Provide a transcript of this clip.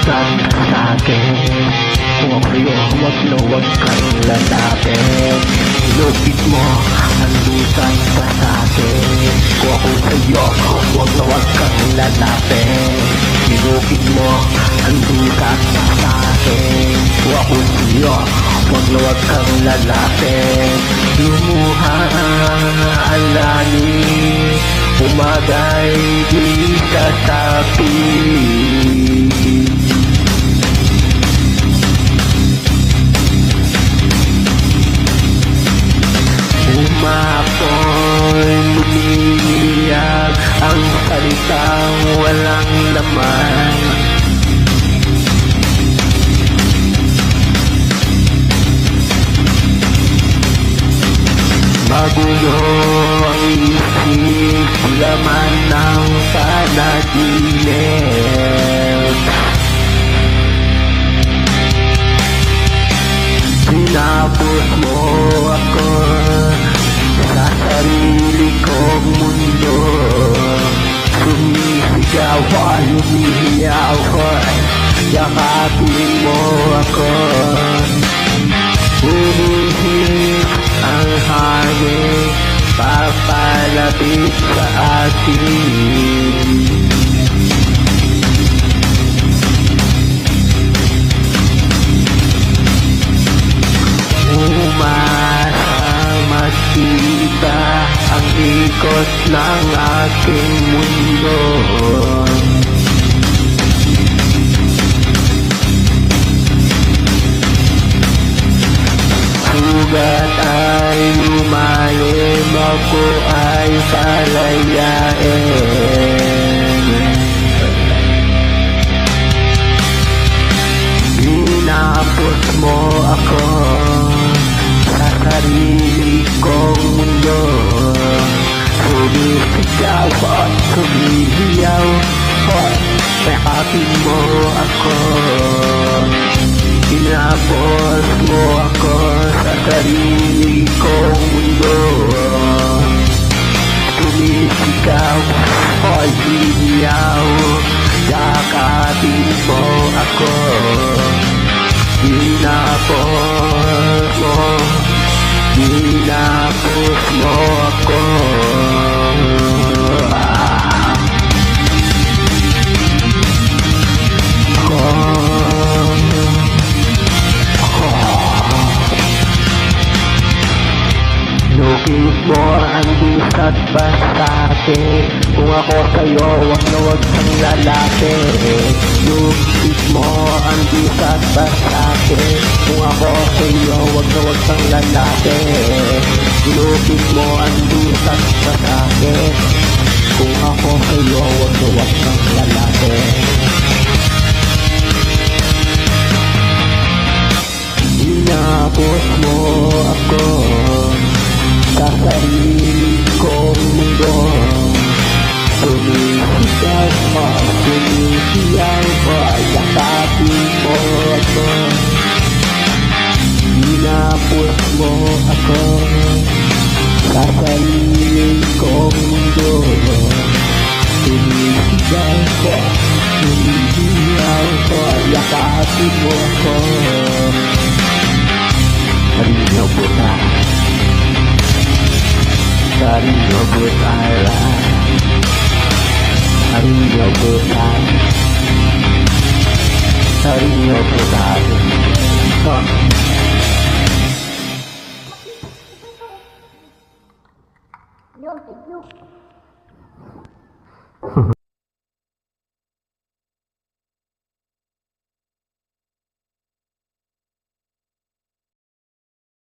lumisan sa'kin. Kung ako sa'yo, huwag na huwag kang lalapit. Ilupit mo ang lusan pa sa'kin. Kung ako sa'yo, huwag na huwag kang lalapit. Ilupit mo ang lusan pa sa'kin. Kung ako sa'yo, huwag na huwag kang lalapit. Lumuha ang langit, umagay di sa tapi. Umapoy, lumiliyag ang salitang walang laman. Magulo ang isip, laman ng panaginip. Tinapos mo ako sa sarili kong mundo. Sumisigaw at lumihiyaw ko'y yakapin mo ako. Humihit ang hangin, papalapit sa atin. Makita ang ikot ng aking mundo. Sugat ay lumalim, ako ay palayain. Ginapos mo ako sa sarili kong mundo. Sumisigaw at sumihiyaw at yakapin mo ako. Ginapos mo ako sa sarili kong mundo. Sumisigaw at sumihiyaw, yakapin mo ako. Ginapos mo ako. Lukis mo ang isa't basate. Kung ako sa'yo, wag na wag kang lalapit. Lukis mo ang isa't basate. Kung ako sa'yo, wag na wag kang lalapit. Lukis mo ang isa't basate. Kung ako sa'yo, wag na wag kang lalapit. Inapos mo ako sa sarili kong mundo. Sumisigaw mo, sumisiyaw mo, yakapin mo ako. Inapos mo ako sa sarili kong mundo. Sumisigaw mo, sumisiyaw mo, yakapin mo ako. Sarino buta, sarino buta, sarino buta, sarino buta. Yo,